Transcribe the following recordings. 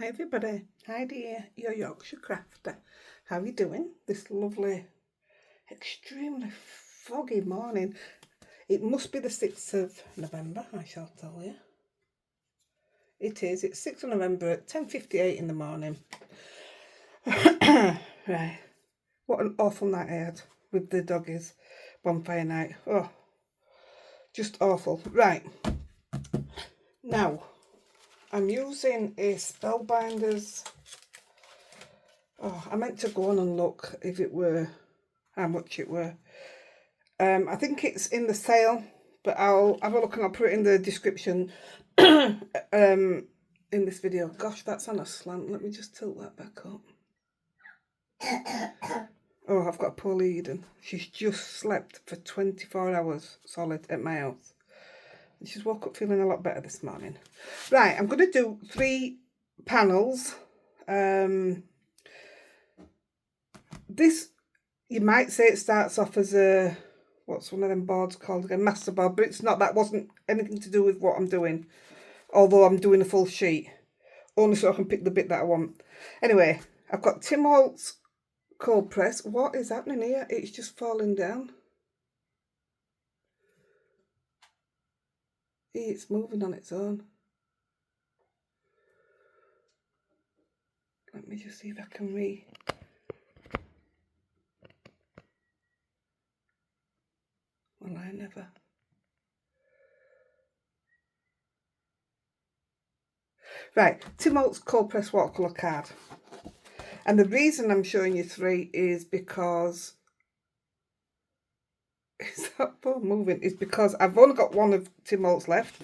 Hi everybody, Heidi here, your Yorkshire crafter. How are you doing this lovely, extremely foggy morning? It must be the 6th of November, I shall tell you. It is, it's 6th of November at 10:58 in the morning. Right, what an awful night I had with the doggies, bonfire night. Oh, just awful. Right, now I'm using a Spellbinders. Oh, I meant to go on and look if it were, how much it were. I think it's in the sale, but I'll have a look and I'll put it in the description in this video. Gosh, that's on a slant. Let me just tilt that back up. Oh, I've got a poor Eden. She's just slept for 24 hours solid at my house. And she's woke up feeling a lot better this morning. Right, I'm going to do 3 panels. This, you might say it starts off as a, what's one of them boards called again? Master board, but it's not. That wasn't anything to do with what I'm doing. Although I'm doing a full sheet. Only so I can pick the bit that I want. Anyway, I've got Tim Holtz cold press. What is happening here? It's just falling down. It's moving on its own. Let me just see if I can Well, I never. Right, Tim Holtz cold press watercolour card. And the reason I'm showing you 3 is because is that ball moving? Is because I've only got one of Tim Holtz left.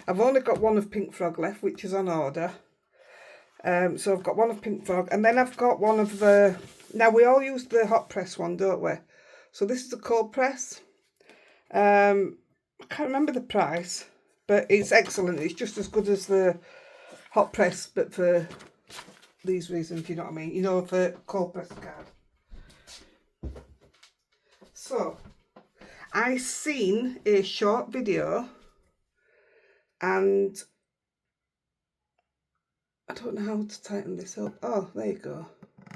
I've only got one of Pink Frog left, which is on order. So I've got one of Pink Frog, and then I've got one of the. Now we all use the hot press one, don't we? So this is the cold press. I can't remember the price, but it's excellent. It's just as good as the hot press, but for these reasons, you know what I mean? You know, for cold press card. So I seen a short video, and I don't know how to tighten this up. Oh, there you go.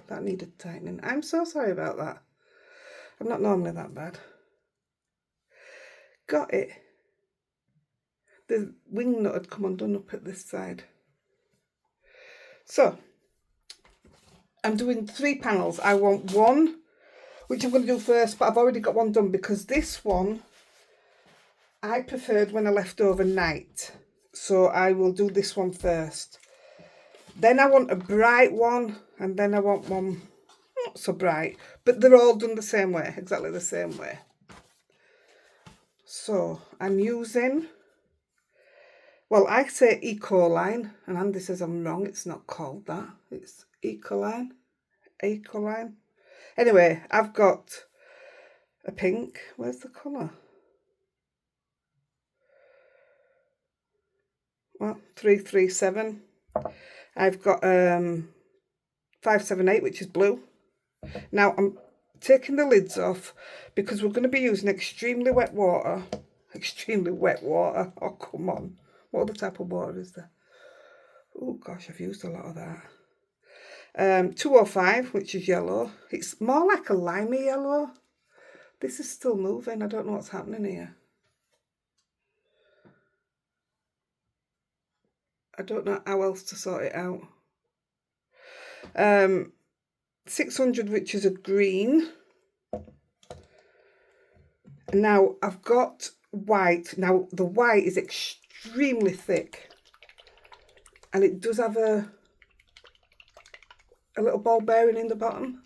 That needed tightening. I'm so sorry about that. I'm not normally that bad. Got it. The wing nut had come undone up at this side. So I'm doing 3 panels. I want one, which I'm going to do first, but I've already got one done because this one I preferred when I left overnight. So I will do this one first. Then I want a bright one, and then I want one not so bright, but they're all done the same way, exactly the same way. So I'm using, well, I say Ecoline, and Andy says I'm wrong. It's not called that. It's Ecoline. Ecoline. Anyway, I've got a pink. Where's the colour? Well, 337. I've got 578, which is blue. Now I'm taking the lids off because we're going to be using extremely wet water. Extremely wet water. Oh, come on. What other type of water is there? Oh, gosh, I've used a lot of that. 205, which is yellow. It's more like a limey yellow. This is still moving. I don't know what's happening here. I don't know how else to sort it out. 600, which is a green. Now I've got white. Now the white is extremely thick, and it does have a little ball bearing in the bottom,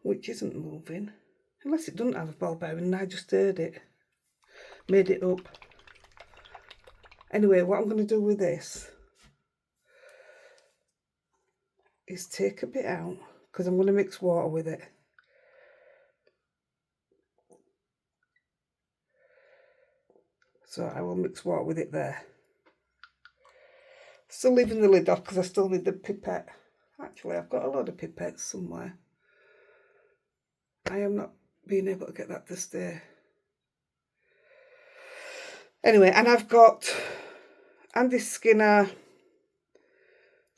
which isn't moving, unless it doesn't have a ball bearing and I just heard it, made it up. Anyway, what I'm going to do with this is take a bit out, because I'm going to mix water with it. So I will mix water with it there. Still leaving the lid off because I still need the pipette. Actually, I've got a lot of pipettes somewhere. I am not being able to get that to stay. Anyway, and I've got Andy Skinner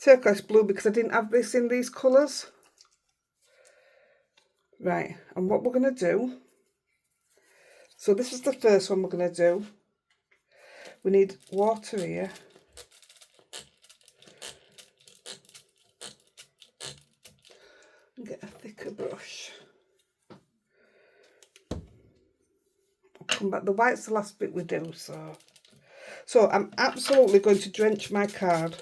turquoise blue, because I didn't have this in these colours. Right, and what we're going to do, so this is the first one we're going to do. We need water here. And get a thicker brush. I'll come back. The white's the last bit we do, so I'm absolutely going to drench my card.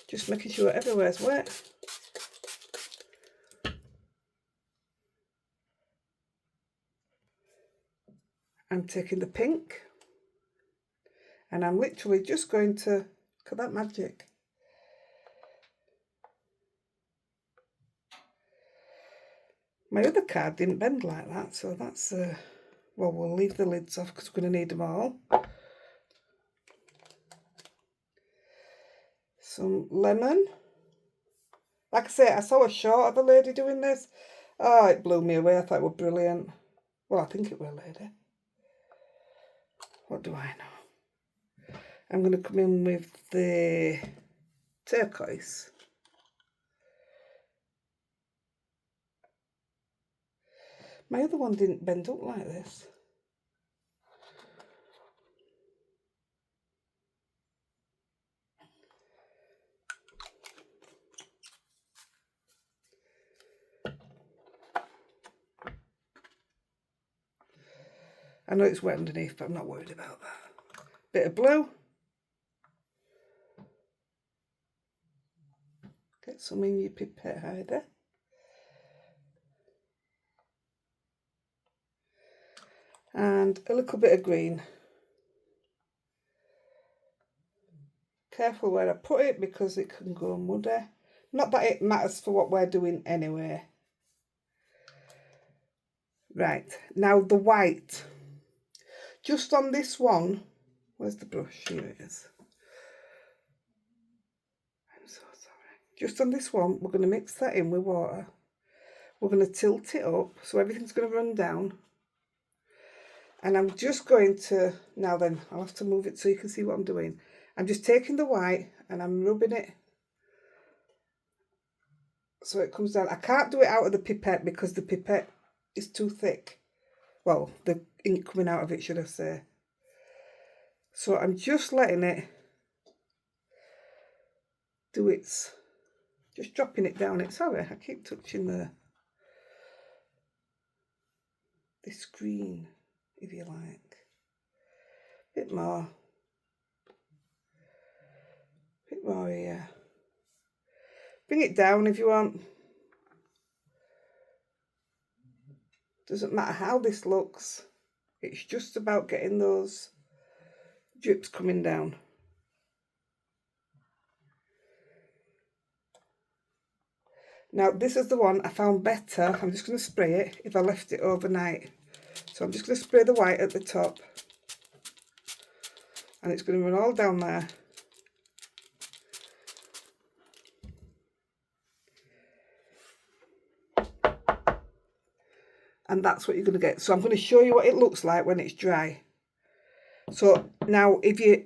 Just making sure everywhere's wet. I'm taking the pink and I'm literally just going to, look at that magic. My other card didn't bend like that, so that's, well, we'll leave the lids off because we're going to need them all. Some lemon. Like I say, I saw a short of a lady doing this. Oh, it blew me away. I thought it was brilliant. Well, I think it will, lady. What do I know? I'm going to come in with the turquoise. My other one didn't bend up like this. I know it's wet underneath, but I'm not worried about that. Bit of blue. Get some in your pipette, Heidi. And a little bit of green. Careful where I put it because it can go muddy. Not that it matters for what we're doing anyway. Right, now the white. Just on this one, where's the brush? Here it is. I'm so sorry. Just on this one, we're going to mix that in with water. We're going to tilt it up, so everything's going to run down. And I'm just going to, now then, I'll have to move it so you can see what I'm doing. I'm just taking the white and I'm rubbing it so it comes down. I can't do it out of the pipette because the pipette is too thick. Well, the ink coming out of it, should I say. So I'm just letting it do its, just dropping it down. Sorry, I keep touching the screen, if you like. Bit more here. Bring it down if you want. Doesn't matter how this looks. It's just about getting those drips coming down. Now this is the one I found better. I'm just going to spray it if I left it overnight. So I'm just going to spray the white at the top. And it's going to run all down there. And that's what you're going to get. So I'm going to show you what it looks like when it's dry. So now if you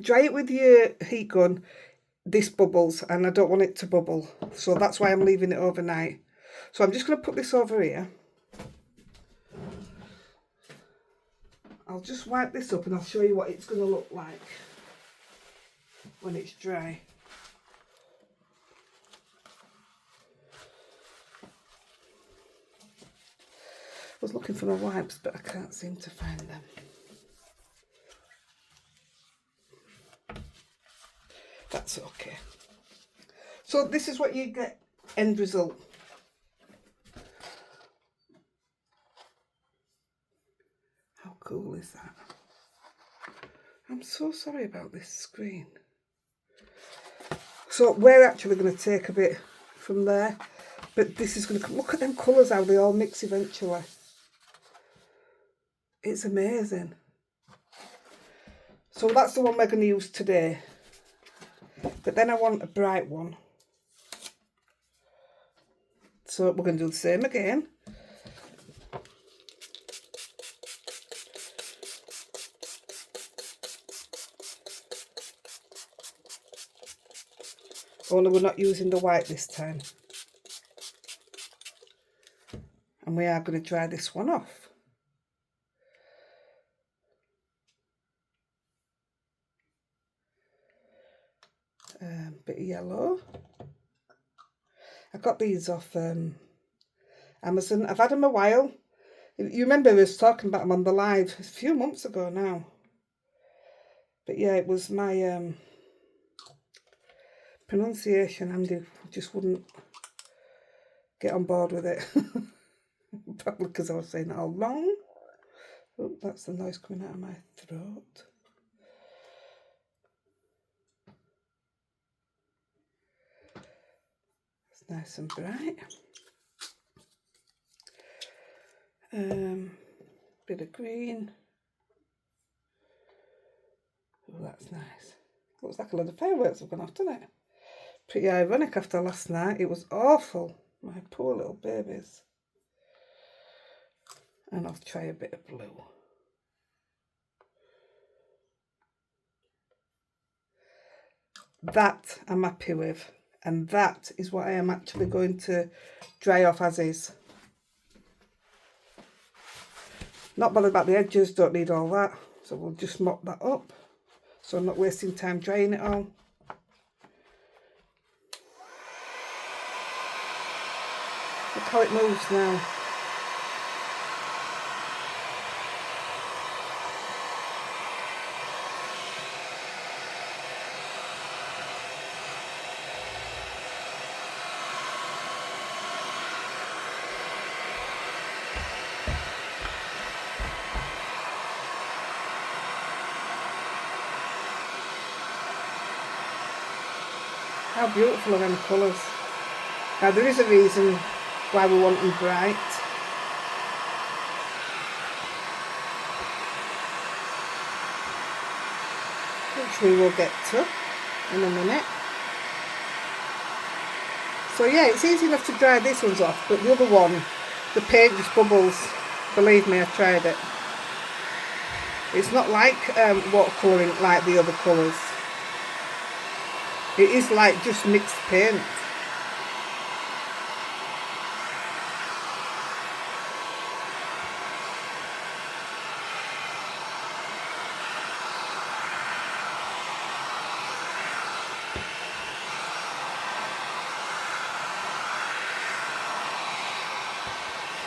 dry it with your heat gun, this bubbles and I don't want it to bubble. So that's why I'm leaving it overnight. So I'm just going to put this over here. I'll just wipe this up and I'll show you what it's going to look like when it's dry. I was looking for my wipes, but I can't seem to find them. That's okay. So this is what you get end result. How cool is that? I'm so sorry about this screen. So we're actually going to take a bit from there, but this is going to come. Look at them colours, how they all mix eventually. It's amazing. So that's the one we're going to use today. But then I want a bright one. So we're going to do the same again. Only we're not using the white this time. And we are going to dry this one off. Bit of yellow. I got these off Amazon. I've had them a while. You remember I was talking about them on the live a few months ago now. But yeah, it was my pronunciation. Andy just wouldn't get on board with it. Probably because I was saying it all wrong. Oh, that's the noise coming out of my throat. It's nice and bright. Bit of green. Oh, that's nice. Looks like a lot of fireworks have gone off, doesn't it? Pretty ironic after last night. It was awful. My poor little babies. And I'll try a bit of blue. That I'm happy with. And that is what I am actually going to dry off as is. Not bothered about the edges, don't need all that. So we'll just mop that up. So I'm not wasting time drying it all. Look how it moves now. How beautiful are them colours. Now there is a reason why we want them bright. Which we will get to in a minute. So yeah, it's easy enough to dry this ones off, but the other one, the paint just bubbles. Believe me, I tried it. It's not like watercolouring like the other colours. It is like just mixed paint.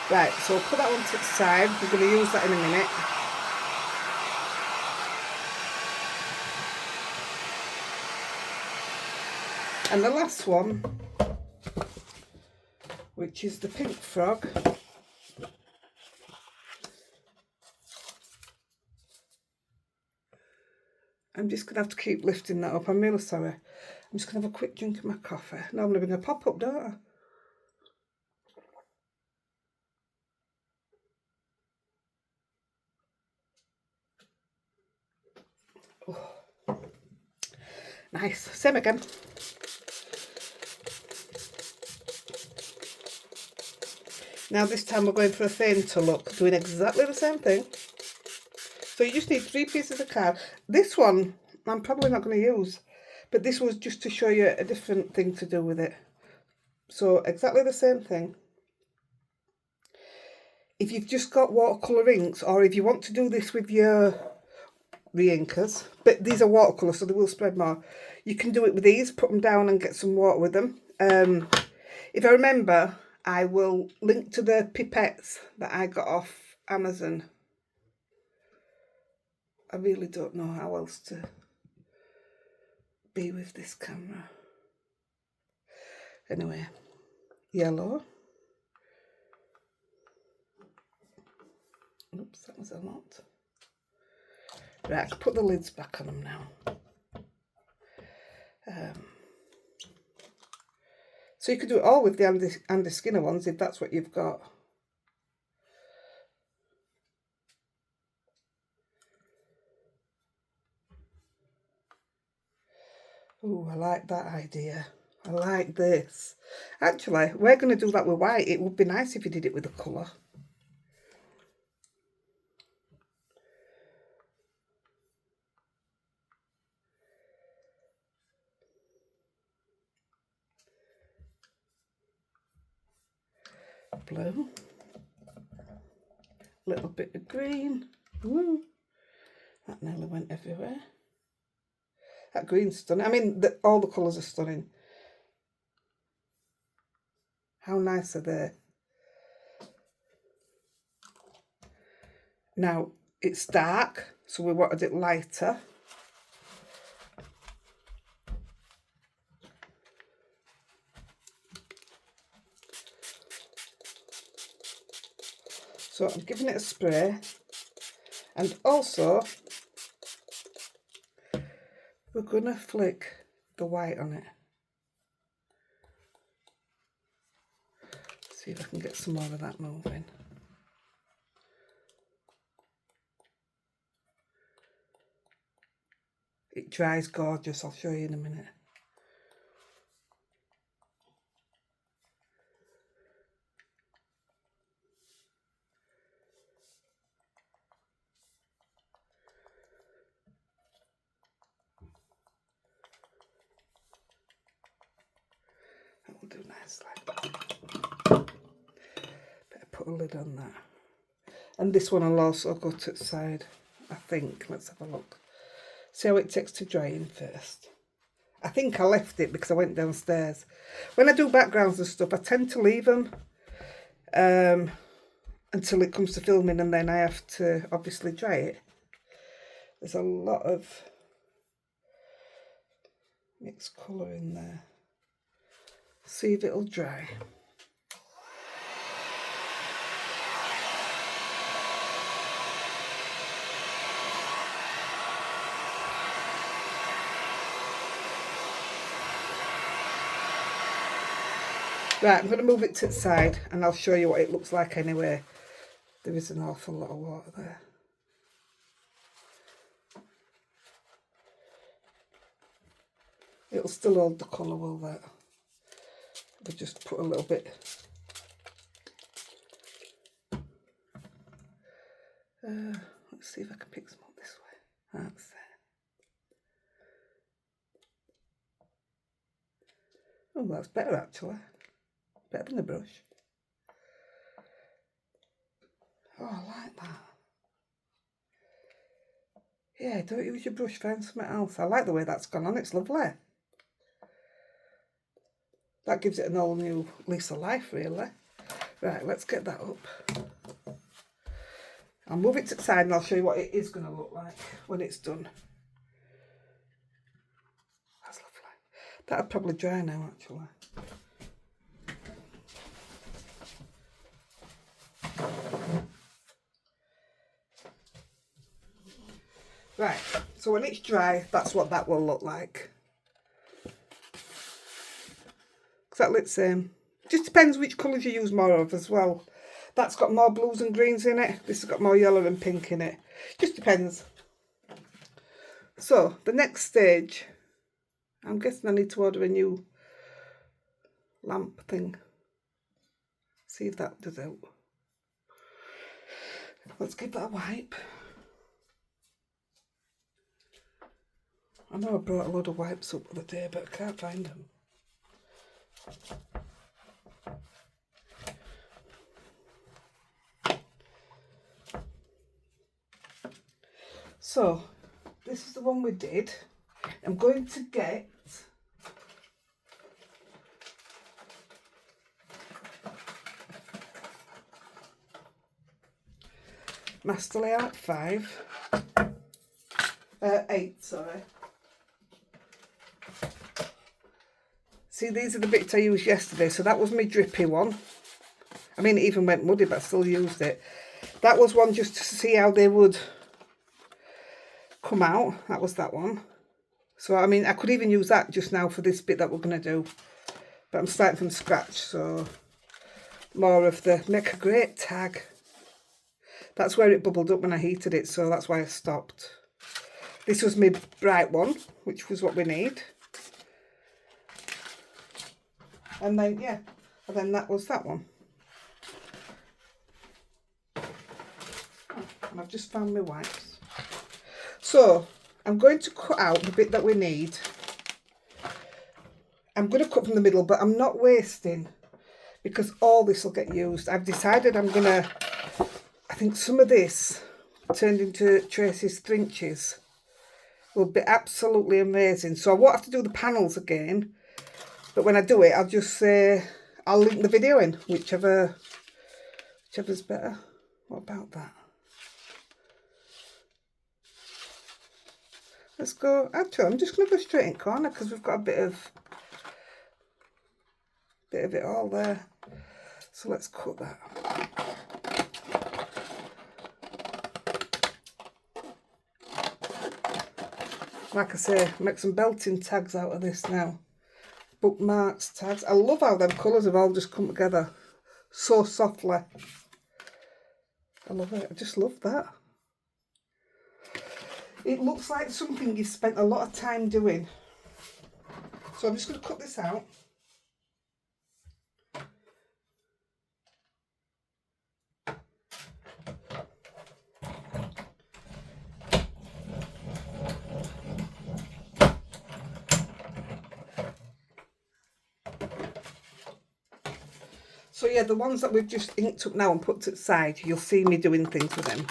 Right, so I'll put that one to the side. We're going to use that in a minute. And the last one, which is the pink frog. I'm just going to have to keep lifting that up. I'm really sorry. I'm just going to have a quick drink of my coffee. Normally I'm going to pop up, don't I? Oh. Nice. Same again. Now this time we're going for a fainter look, doing exactly the same thing. So you just need 3 pieces of card. This one I'm probably not going to use, but this was just to show you a different thing to do with it. So exactly the same thing. If you've just got watercolour inks, or if you want to do this with your re-inkers, but these are watercolour so they will spread more, you can do it with these, put them down and get some water with them. If I remember, I will link to the pipettes that I got off Amazon. I really don't know how else to be with this camera. Anyway, yellow. Oops, that was a lot. Right, put the lids back on them now. So you could do it all with the Andy Skinner ones if that's what you've got. Oh, I like that idea. I like this. Actually, we're going to do that with white. It would be nice if you did it with a colour. Blue. Little bit of green. Ooh, that nearly went everywhere. That green's stunning. I mean, all the colours are stunning. How nice are they? Now, it's dark, so we wanted it lighter. So I'm giving it a spray. And also, we're going to flick the white on it. See if I can get some more of that moving. It dries gorgeous, I'll show you in a minute. That will do nicely. Better put a lid on that. And this one will also go to the side, I think. Let's have a look. See how it takes to drying first. I think I left it because I went downstairs. When I do backgrounds and stuff, I tend to leave them until it comes to filming, and then I have to obviously dry it. There's a lot of mixed colour in there. See if it'll dry. Right, I'm going to move it to the side and I'll show you what it looks like anyway. There is an awful lot of water there. It'll still hold the colour, will that? We'll just put a little bit. Let's see if I can pick some up this way. That's it. Oh, that's better actually. Better than the brush. Oh, I like that. Yeah, don't use your brush, find something else. I like the way that's gone on, it's lovely. That gives it an all new lease of life, really. Right, let's get that up. I'll move it to the side and I'll show you what it is going to look like when it's done. That's lovely. That'll probably dry now, actually. Right, so when it's dry, that's what that will look like. Exactly the same. Just depends which colours you use more of as well. That's got more blues and greens in it. This has got more yellow and pink in it. Just depends. So, the next stage, I'm guessing I need to order a new lamp thing. See if that does out. Let's give that a wipe. I know I brought a load of wipes up the other day, but I can't find them. So, this is the one we did. I'm going to get Master Layout 5. 8, sorry. See, these are the bits I used yesterday. So that was my drippy one. I mean, it even went muddy, but I still used it. That was one just to see how they would come out. That was that one. So, I mean, I could even use that just now for this bit that we're going to do. But I'm starting from scratch, so more of the make a great tag. That's where it bubbled up when I heated it, so that's why I stopped. This was my bright one, which was what we need. And then, yeah, and then that was that one. And I've just found my wipes. So I'm going to cut out the bit that we need. I'm going to cut from the middle, but I'm not wasting because all this will get used. I've decided I'm going to, I think some of this turned into Tracy's Thrinches will be absolutely amazing. So I won't have to do the panels again, but when I do it, I'll just say, I'll link the video in, whichever's better. What about that? Let's go, actually, I'm just going to go straight in corner because we've got a bit of it all there. So let's cut that. Like I say, make some belting tags out of this now. Bookmarks, tags. I love how them colours have all just come together so softly. I love it. I just love that. It looks like something you've spent a lot of time doing. So I'm just going to cut this out. So yeah, the ones that we've just inked up now and put to the side, you'll see me doing things with them,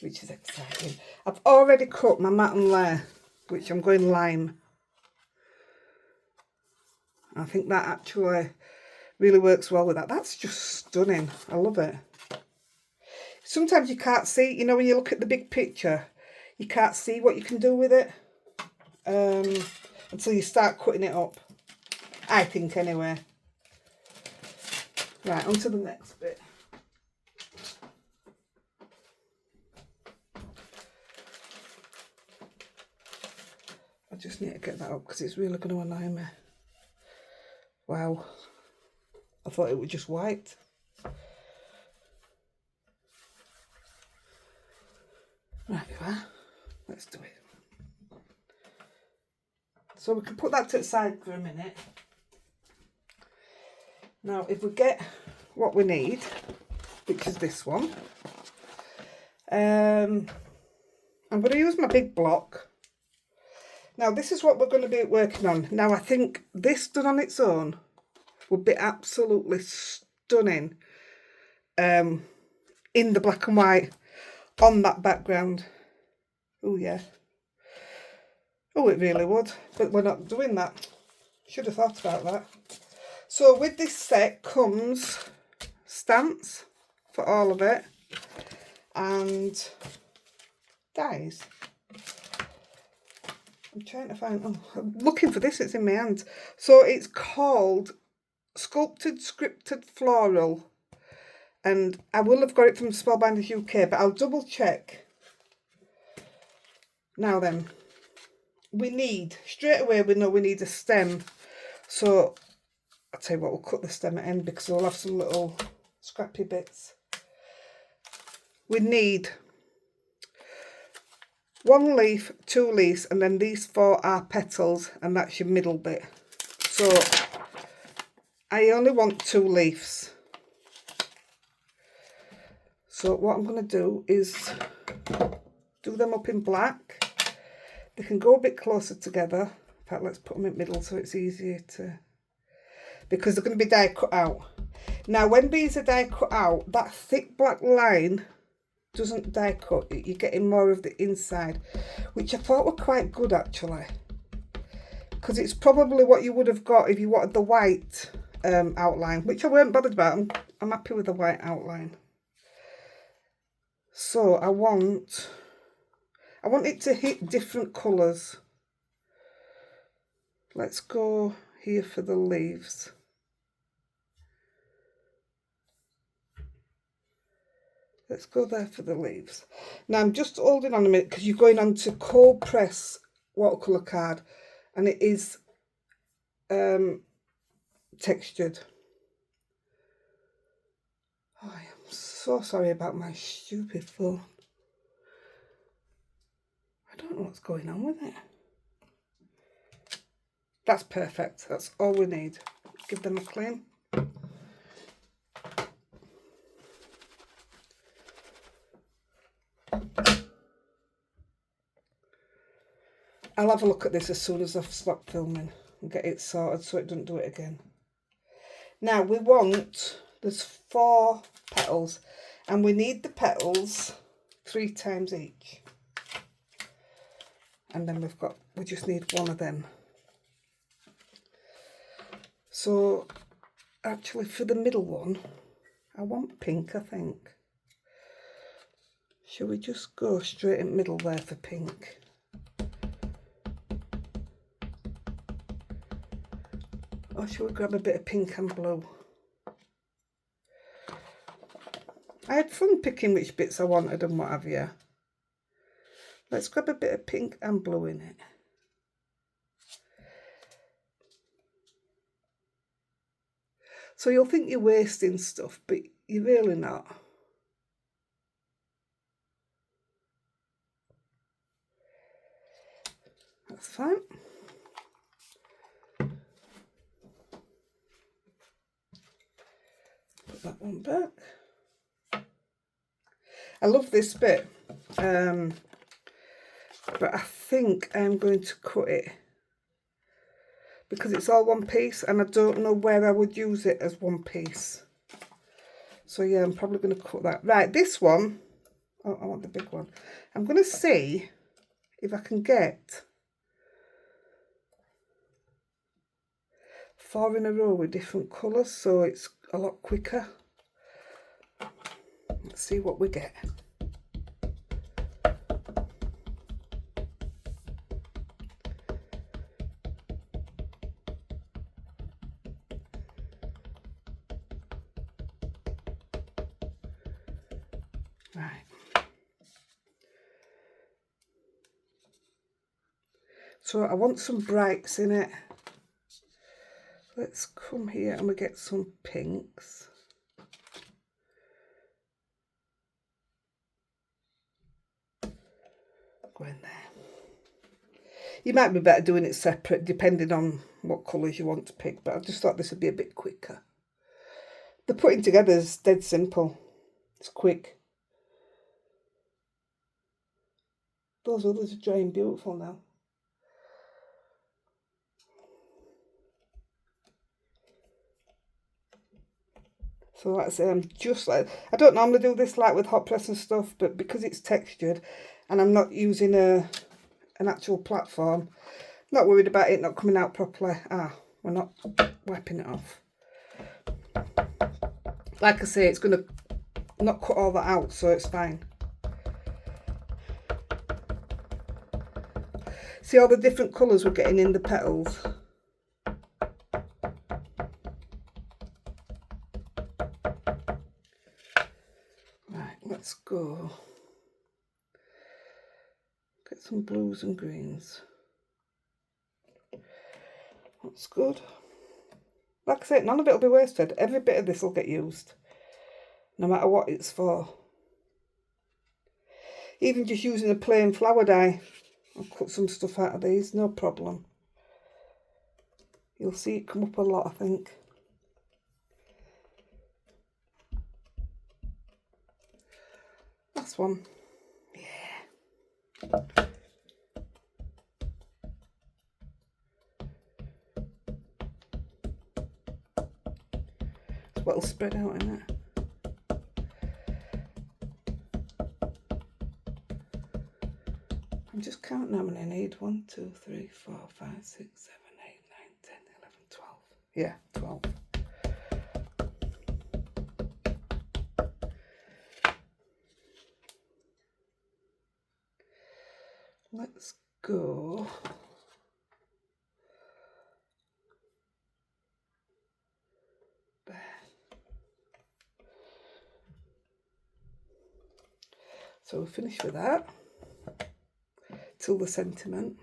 which is exciting. I've already cut my matte layer, which I'm going lime. I think that actually really works well with that. That's just stunning. I love it. Sometimes you can't see, you know, when you look at the big picture, you can't see what you can do with it until you start cutting it up, I think anyway. Right, on to the next bit. I just need to get that up because it's really going to annoy me. Wow. I thought it was just white. Right, you are. Let's do it. So we can put that to the side for a minute. Now, if we get what we need, which is this one, I'm going to use my big block. Now, this is what we're going to be working on. Now, I think this done on its own would be absolutely stunning in the black and white on that background. Oh, yeah. Oh, it really would. But we're not doing that. Should have thought about that. So with this set comes stamps for all of it and dies. I'm trying to find, oh, I'm looking for this, it's in my hand. So it's called Sculpted Scripted Floral, and I will have got it from Spellbinders UK, but I'll double check. Now then, we need, straight away we know we need a stem. So I'll tell you what, we'll cut the stem at end because we'll have some little scrappy bits. We need 1 leaf, 2 leaves, and then these 4 are petals, and that's your middle bit. So I only want 2 leaves. So what I'm going to do is do them up in black. They can go a bit closer together. In fact, let's put them in the middle so it's easier to, because they're going to be die cut out. Now, when these are die cut out, that thick black line doesn't die cut. You're getting more of the inside, which I thought were quite good actually, because it's probably what you would have got if you wanted the white outline, which I weren't bothered about. I'm happy with the white outline. So I want it to hit different colours. Let's go here for the leaves. Let's go there for the leaves. Now I'm just holding on a minute because you're going on to cold press watercolour card, and it is textured. Oh, I am so sorry about my stupid phone. I don't know what's going on with it. That's perfect. That's all we need. Give them a clean. I'll have a look at this as soon as I've stopped filming and get it sorted so it doesn't do it again. Now we want, there's 4 petals and we need the petals 3 times each. And then we just need 1 of them. So actually for the middle one, I want pink, I think. Shall we just go straight in the middle there for pink? Or shall we grab a bit of pink and blue? I had fun picking which bits I wanted and what have you. Let's grab a bit of pink and blue in it. So you'll think you're wasting stuff, but you're really not. That's fine. Put that one back. I love this bit, but I think I'm going to cut it because it's all one piece and I don't know where I would use it as one piece. So yeah, I'm probably going to cut that. Right, this one, oh, I want the big one. I'm going to see if I can get 4 in a row with different colours so it's a lot quicker. Let's see what we get. Right. So I want some brights in it. Let's come here and we get some pinks. Go in there. You might be better doing it separate depending on what colours you want to pick, but I just thought this would be a bit quicker. The putting together is dead simple. It's quick. Those others are drying beautiful now. So that's just like, I don't normally do this like with hot press and stuff, but because it's textured and I'm not using an actual platform, not worried about it not coming out properly. We're not wiping it off. Like I say, it's going to not cut all that out, so it's fine. See all the different colours we're getting in the petals? Right, let's go. Get some blues and greens. That's good. Like I say, none of it will be wasted. Every bit of this will get used, no matter what it's for. Even just using a plain flower dye, I'll cut some stuff out of these, no problem. You'll see it come up a lot, I think. Last one. Yeah. It's what'll spread out in it. I'm just counting how many I need. 1, 2, 3, 4, 5, 6, 7, 8, 9, 10, 11, 12. Yeah, 12. Let's go. There. So we'll finish with that. Till the sentiment.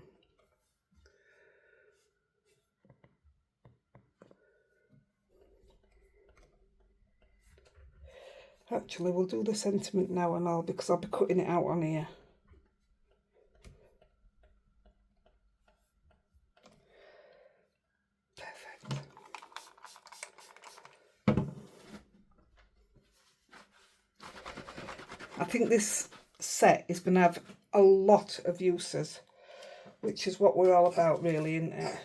Actually, we'll do the sentiment now and all because I'll be cutting it out on here. I think this set is going to have a lot of uses, which is what we're all about really, isn't it?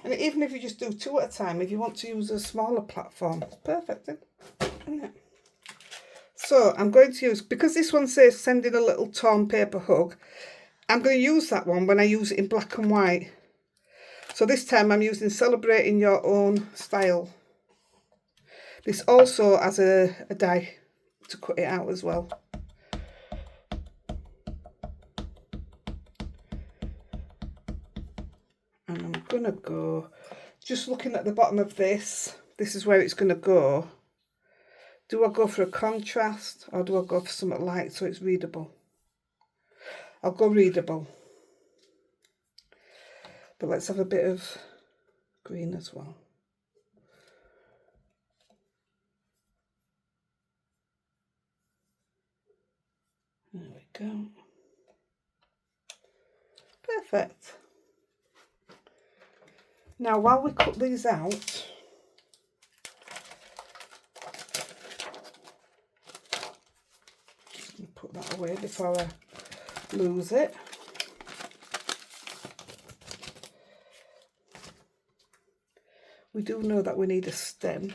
And even if you just do 2 at a time, if you want to use a smaller platform, it's perfect, isn't it? So I'm going to use, because this one says send in a little torn paper hug, I'm going to use that one when I use it in black and white. So this time I'm using Celebrating Your Own Style. This also has a die to cut it out as well. And I'm going to go, just looking at the bottom of this, this is where it's going to go. Do I go for a contrast or do I go for something light so it's readable? I'll go readable. But let's have a bit of green as well. There we go. Perfect. Now while we cut these out, just going to put that away before I lose it. We do know that we need a stem.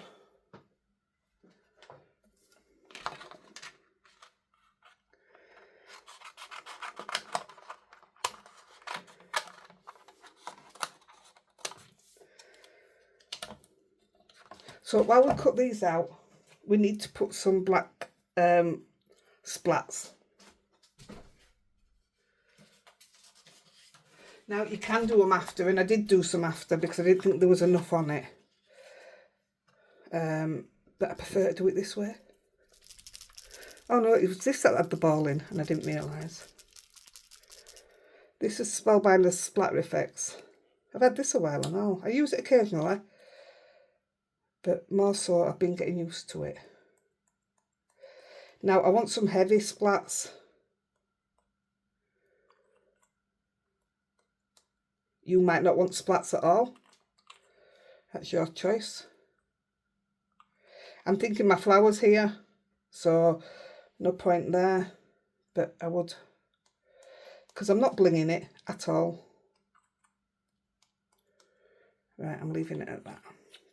So while we cut these out, we need to put some black splats. Now you can do them after, and I did do some after because I didn't think there was enough on it. But I prefer to do it this way. Oh no, it was this that had the ball in and I didn't realise. This is Spellbinder's Splatter Effects. I've had this a while, I know. I use it occasionally, but more so I've been getting used to it. Now I want some heavy splats. You might not want splats at all. That's your choice. I'm thinking my flowers here, so no point there, but I would, because I'm not blinging it at all. Right, I'm leaving it at that.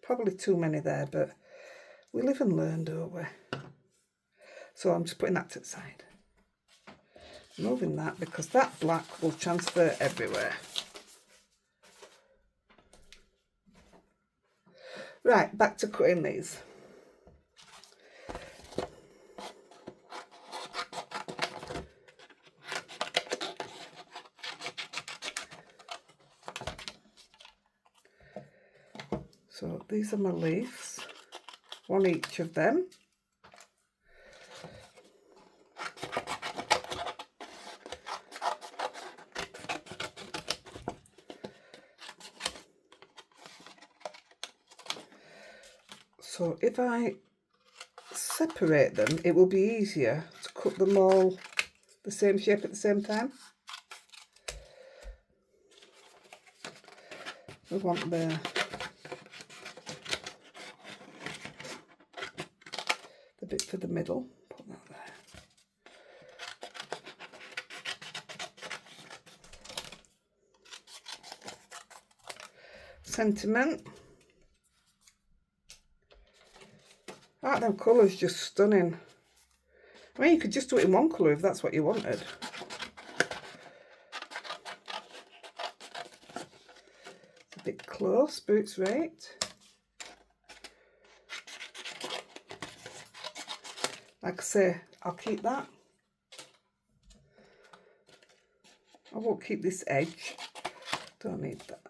Probably too many there, but we live and learn, don't we? So I'm just putting that to the side. Moving that because that black will transfer everywhere. Right, back to cutting these. So these are my leaves, one each of them. So if I separate them, it will be easier to cut them all the same shape at the same time. We want the bit for the middle, put that there. Sentiment. Aren't them colours just stunning? I mean, you could just do it in one colour if that's what you wanted. It's a bit close, but it's right. Like I say, I'll keep that. I won't keep this edge. Don't need that.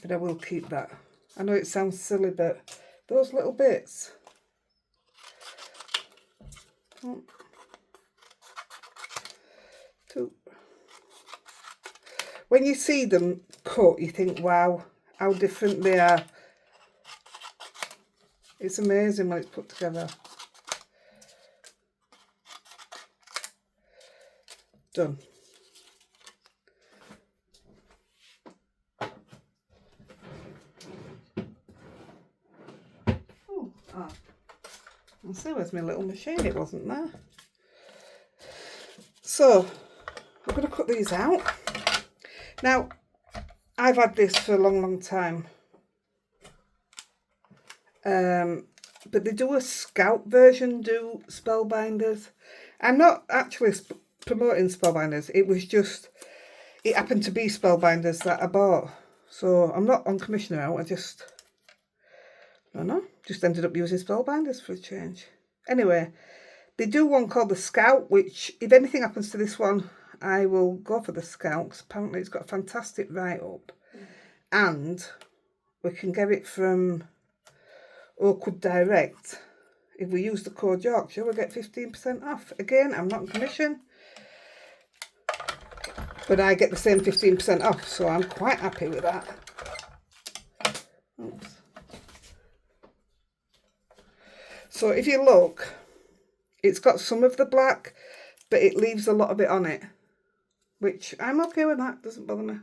But I will keep that. I know it sounds silly, but those little bits. When you see them cut, you think, wow, how different they are. It's amazing when it's put together. Done. where's my little machine? It wasn't there. So I'm going to cut these out. Now, I've had this for a long time. But they do a scout version, do Spellbinders. I'm not actually promoting Spellbinders. It was just, it happened to be Spellbinders that I bought. So I'm not on commission now. I just ended up using Spellbinders for a change. Anyway, they do one called the Scout, which if anything happens to this one, I will go for the Scout, because apparently it's got a fantastic write-up. And we can get it from Oakwood Direct. If we use the code Yorkshire, we'll get 15% off. Again, I'm not on commission, but I get the same 15% off, so I'm quite happy with that. Oops. So if you look, it's got some of the black, but it leaves a lot of it on it, which I'm okay with that, doesn't bother me.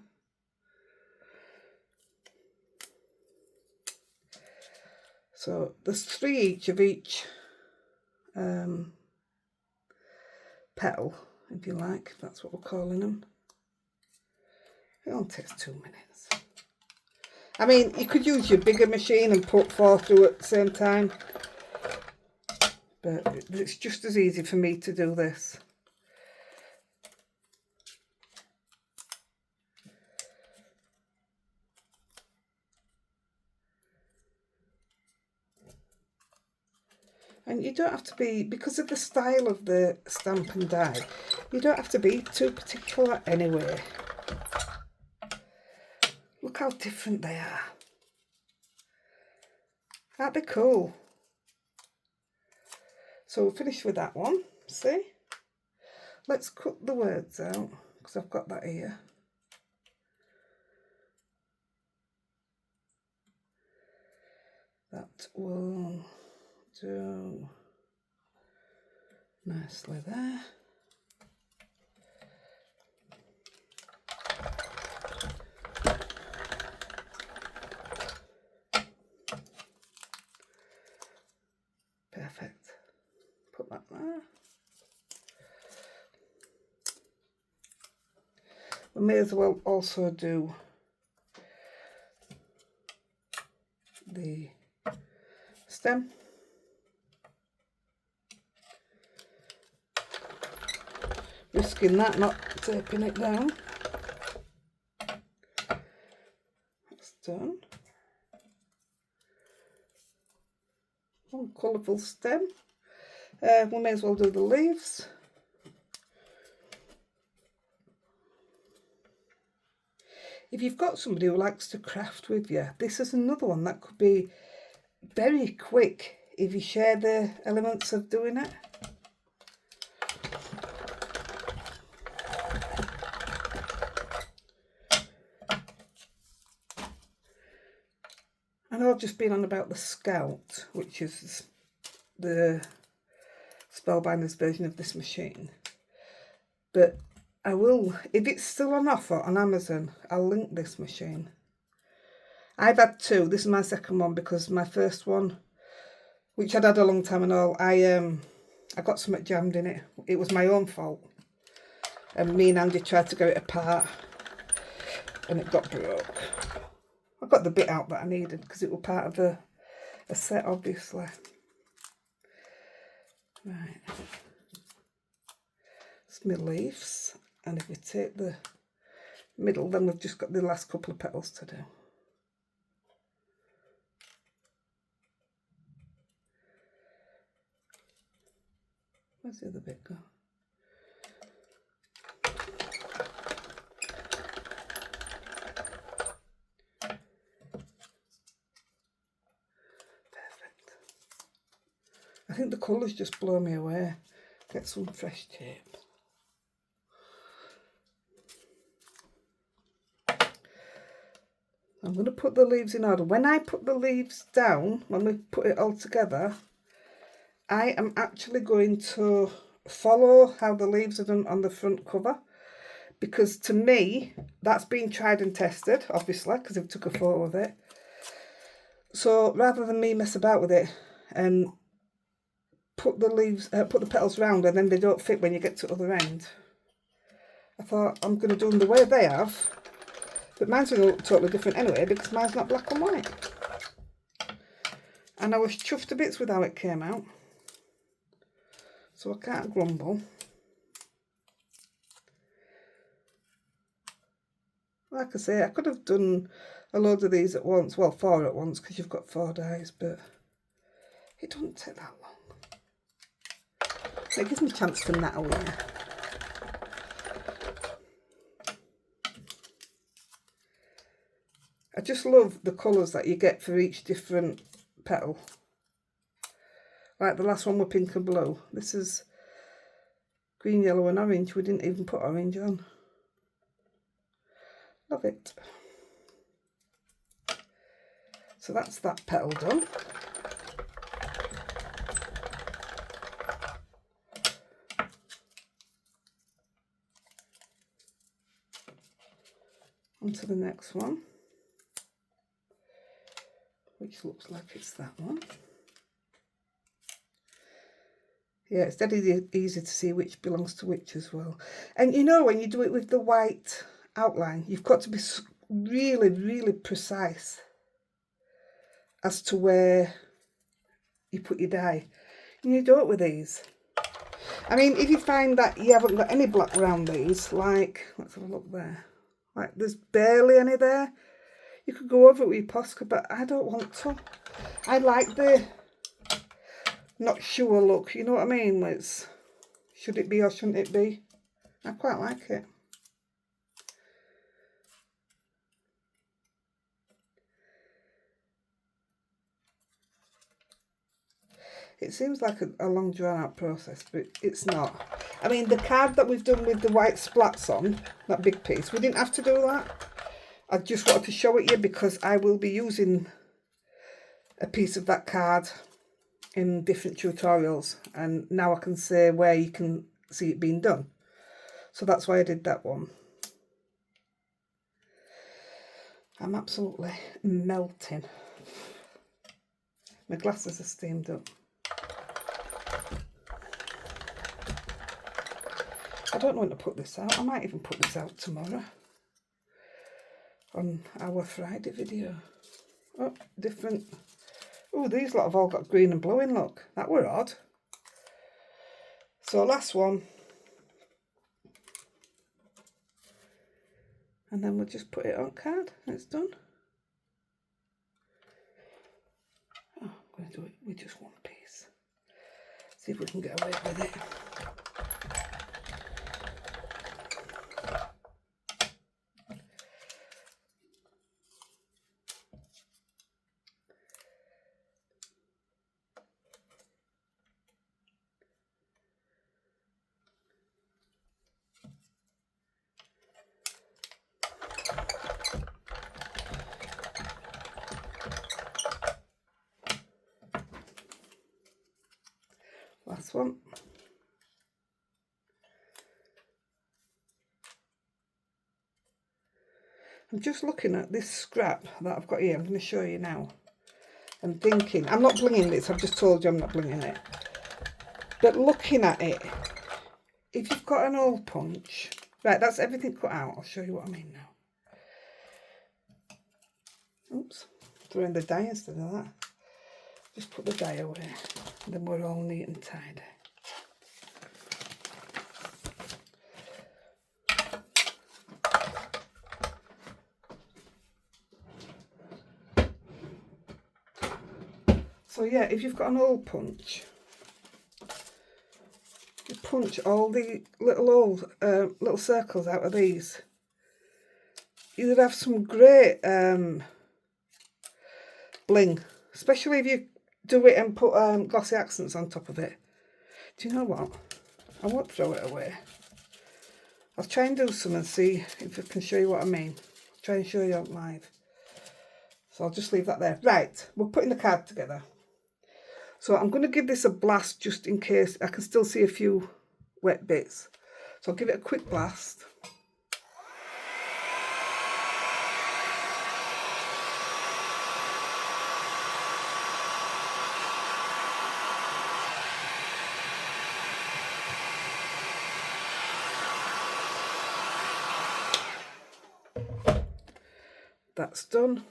So there's 3 each of each petal, if you like, if that's what we're calling them. It only takes 2 minutes. I mean, you could use your bigger machine and put 4 through at the same time, but it's just as easy for me to do this. And you don't have to be, because of the style of the stamp and die, you don't have to be too particular anyway. Look how different they are. That'd be cool. So we'll finish with that one, see? Let's cut the words out, because I've got that here. That will do nicely there. Perfect. Put that there. We may as well also do the stem. Risking that, not taping it down. That's done. One colourful stem. We may as well do the leaves. If you've got somebody who likes to craft with you, this is another one that could be very quick if you share the elements of doing it. I know I've just been on about the Scout, which is the Spellbinders version of this machine, but I will, if it's still on offer on Amazon, I'll link this machine. I've had 2. This is my second one, because my first one, which I'd had a long time and all, I got something jammed in it. It was my own fault, and me and Andy tried to get it apart and it got broke. I got the bit out that I needed because it was part of a set, obviously. Right. It's my leaves, and if we take the middle, then we've just got the last couple of petals to do. Where's the other bit go? I think the colours just blow me away. Get some fresh tape. I'm going to put the leaves in order. When I put the leaves down, when we put it all together, I am actually going to follow how the leaves are done on the front cover, because to me, that's been tried and tested, obviously, because I've took a photo of it. So rather than me mess about with it and put the leaves, put the petals round, and then they don't fit when you get to the other end. I thought I'm going to do them the way they have, but mine's going to look totally different anyway because mine's not black and white. And I was chuffed to bits with how it came out, so I can't grumble. Like I say, I could have done a load of these at once, well 4 at once because you've got 4 dies, but it doesn't take that long. It gives me a chance to nat away. I just love the colours that you get for each different petal. Like the last one with pink and blue. This is green, yellow and orange. We didn't even put orange on. Love it. So that's that petal done. On to the next one, which looks like it's that one. Yeah, it's dead easy to see which belongs to which as well. And you know, when you do it with the white outline, you've got to be really, really precise as to where you put your dye. And you do it with these. I mean, if you find that you haven't got any black around these, like, let's have a look there. Like, there's barely any there. You could go over it with your Posca, but I don't want to. I like the not sure look, you know what I mean? It's, should it be or shouldn't it be? I quite like it. It seems like a long drawn out process, but it's not. I mean, the card that we've done with the white splats on, that big piece, we didn't have to do that. I just wanted to show it you because I will be using a piece of that card in different tutorials, and now I can say where you can see it being done. So that's why I did that one. I'm absolutely melting. My glasses are steamed up. I don't know when to put this out. I might even put this out tomorrow on our Friday video. Oh, different. Oh, these lot have all got green and blue in, look. That were odd. So last one. And then we'll just put it on card and it's done. Oh, I'm going to do it with just one piece. See if we can get away with it. Last one. I'm just looking at this scrap that I've got here. I'm going to show you now. I'm thinking, I'm not blinging this, I've just told you I'm not blinging it. But looking at it, if you've got an hole punch, right, that's everything cut out. I'll show you what I mean now. Oops, throwing the dye instead of that. Just put the dye away, and then we're all neat and tidy. So yeah, if you've got an hole punch, you punch all the little holes, little circles out of these. You would have some great bling, especially if you do it and put glossy accents on top of it. Do you know what? I won't throw it away. I'll try and do some and see if I can show you what I mean. I'll try and show you on live. So I'll just leave that there. Right, we're putting the card together. So I'm going to give this a blast just in case. I can still see a few wet bits. So I'll give it a quick blast. that's done.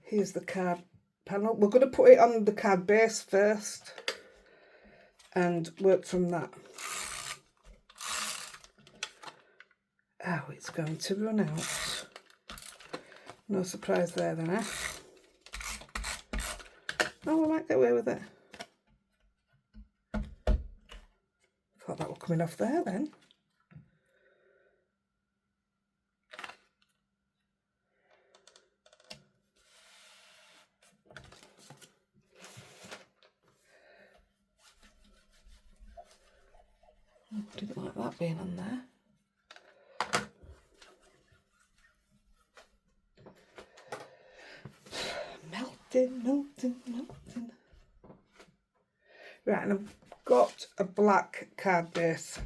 Here's the card panel. We're going to put it on the card base first and work from that. Oh, it's going to run out. No surprise there then, eh? Oh, we might get away with it. Thought that were coming off there then. Didn't like that being on there. Melting. Right, and I've got a black card base.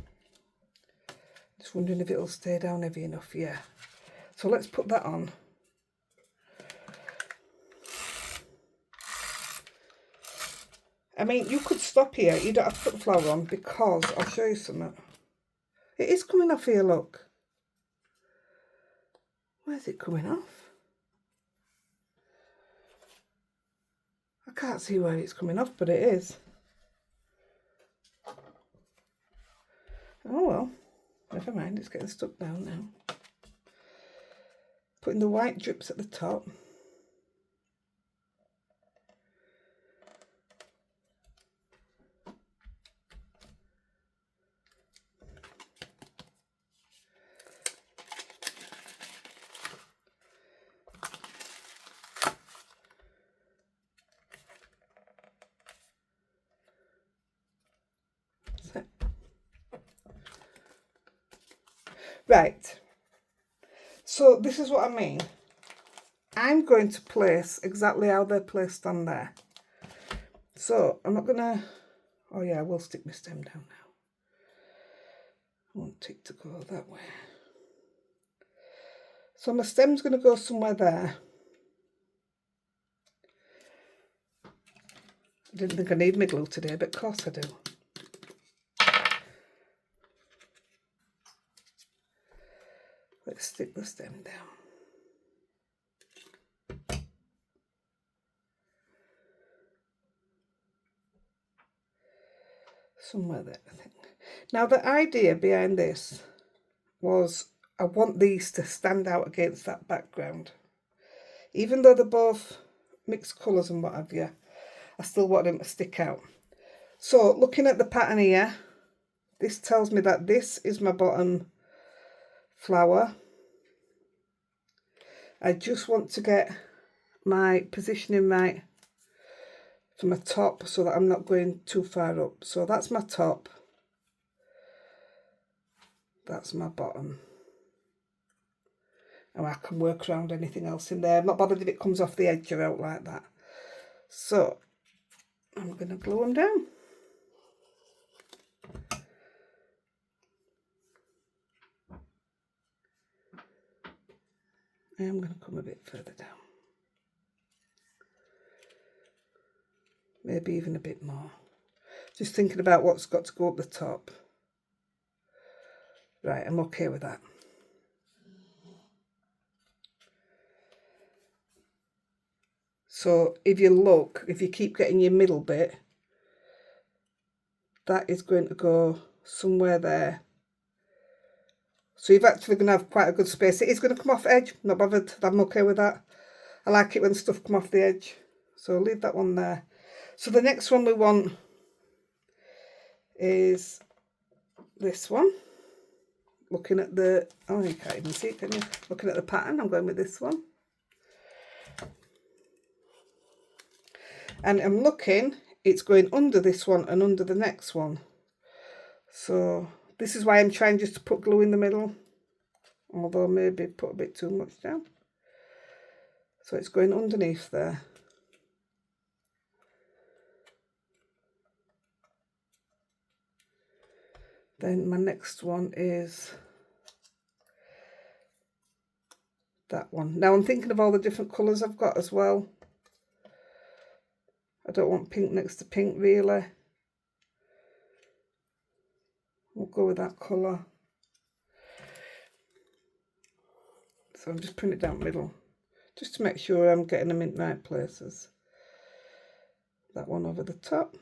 Just wondering if it'll stay down heavy enough. Yeah. So let's put that on. I mean, you could stop here. You don't have to put the flower on because I'll show you something. It is coming off here, look. Where's it coming off? I can't see where it's coming off, but it is. Oh well, never mind, it's getting stuck down now. Putting the white drips at the top. Right, so this is what I mean. I'm going to place exactly how they're placed on there. So I'm not going to, oh yeah, I will stick my stem down now. I want it to go that way. So my stem's going to go somewhere there. I didn't think I need my glue today, but of course I do. Let's stick the stem down. Somewhere there, I think. Now the idea behind this was I want these to stand out against that background. Even though they're both mixed colours and what have you, I still want them to stick out. So looking at the pattern here, this tells me that this is my bottom flower. I just want to get my positioning right for my top so that I'm not going too far up. So that's my top. That's my bottom. And I can work around anything else in there. I'm not bothered if it comes off the edge or out like that. So I'm going to glue them down. I'm going to come a bit further down. Maybe even a bit more. Just thinking about what's got to go up the top. Right, I'm okay with that. So if you look, if you keep getting your middle bit, that is going to go somewhere there. So you've actually going to have quite a good space. It is going to come off edge, not bothered, I'm okay with that. I like it when stuff come off the edge. So I'll leave that one there. So the next one we want is this one. Looking at the, oh you can't even see it, can you? Looking at the pattern, I'm going with this one. And I'm looking, it's going under this one and under the next one. So this is why I'm trying just to put glue in the middle, although maybe put a bit too much down. So it's going underneath there. Then my next one is that one. Now I'm thinking of all the different colours I've got as well. I don't want pink next to pink really. We'll go with that colour. So I'm just putting it down the middle, just to make sure I'm getting them in the right places. That one over the top.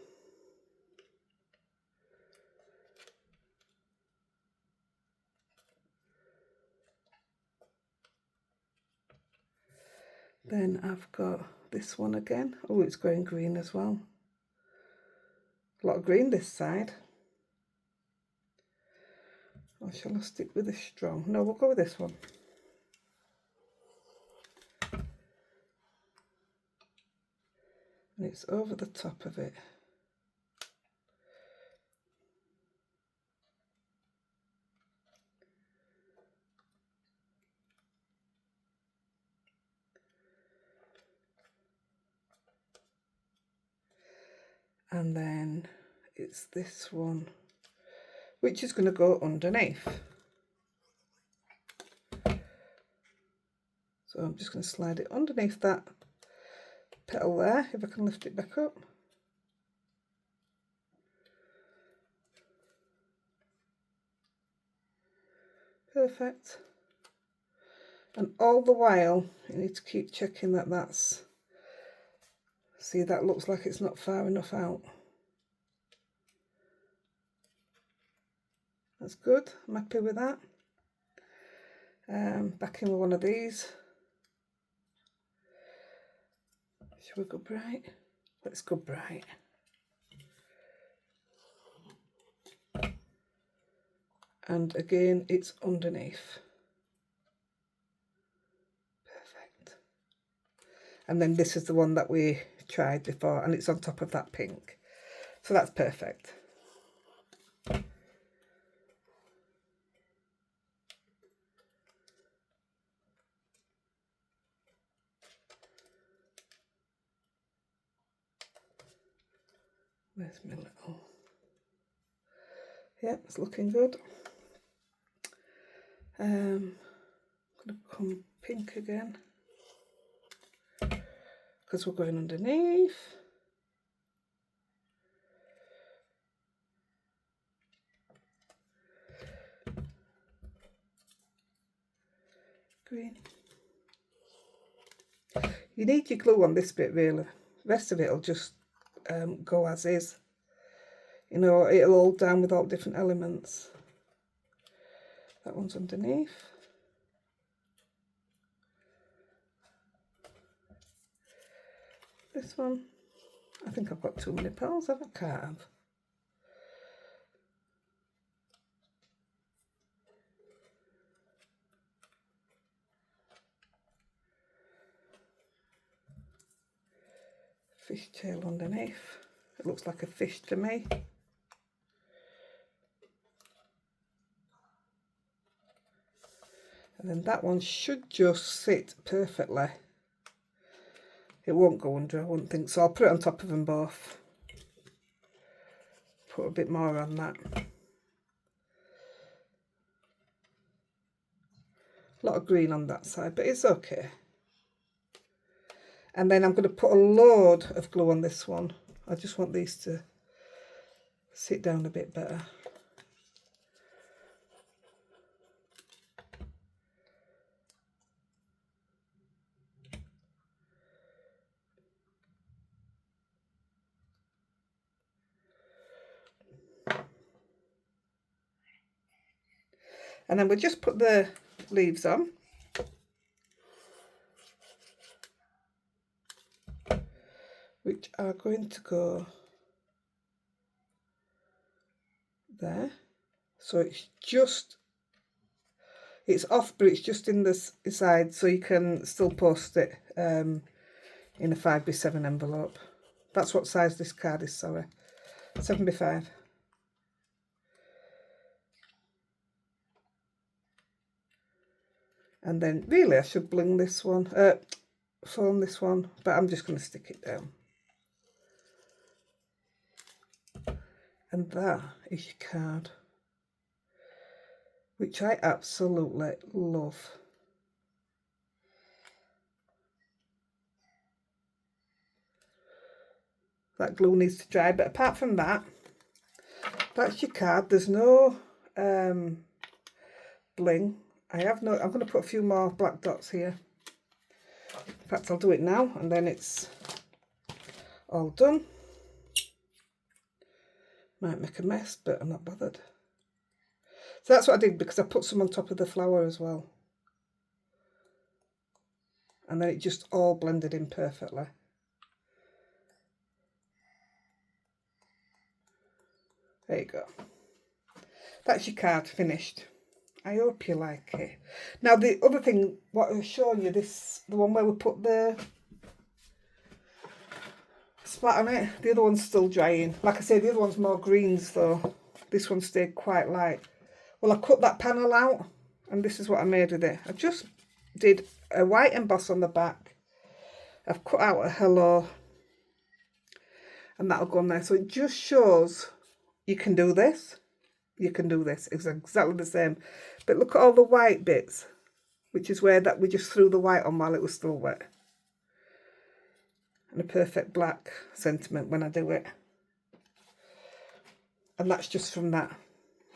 Then I've got this one again. Oh, it's going green as well. A lot of green this side. Or shall I stick with this strong? No, we'll go with this one. And it's over the top of it. And then it's this one, which is going to go underneath. So I'm just going to slide it underneath that petal there, if I can lift it back up. Perfect. And all the while, you need to keep checking that that's, see, that looks like it's not far enough out. That's good, I'm happy with that. Back in with one of these. Shall we go bright? Let's go bright. And again, it's underneath. Perfect. And then this is the one that we tried before, and it's on top of that pink. So that's perfect. Where's my little... Yep, it's looking good. I'm going to come pink again, because we're going underneath. Green. You need your glue on this bit really. The rest of it will just go as is. You know, it'll hold down with all different elements. That one's underneath. This one, I think I've got too many pearls, I can't have. Fish tail underneath. It looks like a fish to me. And then that one should just sit perfectly. It won't go under, I wouldn't think so. I'll put it on top of them both. Put a bit more on that. A lot of green on that side, but it's okay. And then I'm going to put a load of glue on this one. I just want these to sit down a bit better. And then we'll just put the leaves on. Which are going to go there. So it's off, but it's just in this side, so you can still post it in a 5x7 envelope. That's what size this card is, sorry. 7x5. And then really I should bling this one, foam this one, but I'm just going to stick it down. And that is your card, which I absolutely love. That glue needs to dry, but apart from that, that's your card. There's no bling. I'm going to put a few more black dots here. In fact, I'll do it now and then it's all done. Might make a mess, but I'm not bothered. So that's what I did, because I put some on top of the flower as well. And then it just all blended in perfectly. There you go. That's your card finished. I hope you like it. Now the other thing, what I was showing you, the one where we put the splat on it, the other one's still drying. Like I say, the other one's more greens though. This one stayed quite light. Well, I cut that panel out and this is what I made with it. I just did a white emboss on the back. I've cut out a hello and that'll go on there. So it just shows you can do this. You can do this. It's exactly the same. But look at all the white bits, which is where that we just threw the white on while it was still wet. And a perfect black sentiment when I do it. And that's just from that.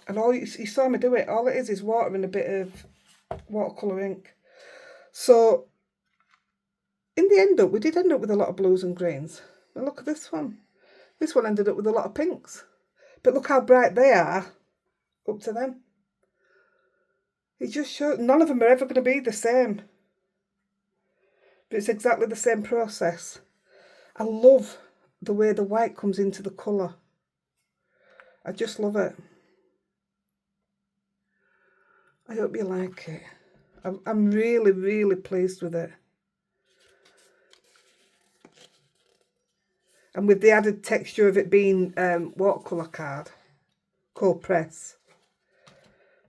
And all you saw me do it. All it is water and a bit of watercolour ink. So in the we did end up with a lot of blues and greens. And look at this one. This one ended up with a lot of pinks. But look how bright they are up to them. It just shows none of them are ever going to be the same. But it's exactly the same process. I love the way the white comes into the colour. I just love it. I hope you like it. I'm really, really pleased with it. And with the added texture of it being watercolour card, cold press.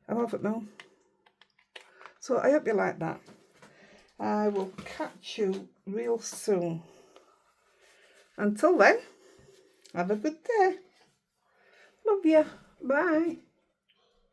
I love it now. So I hope you like that. I will catch you real soon. Until then, have a good day. Love you. Bye.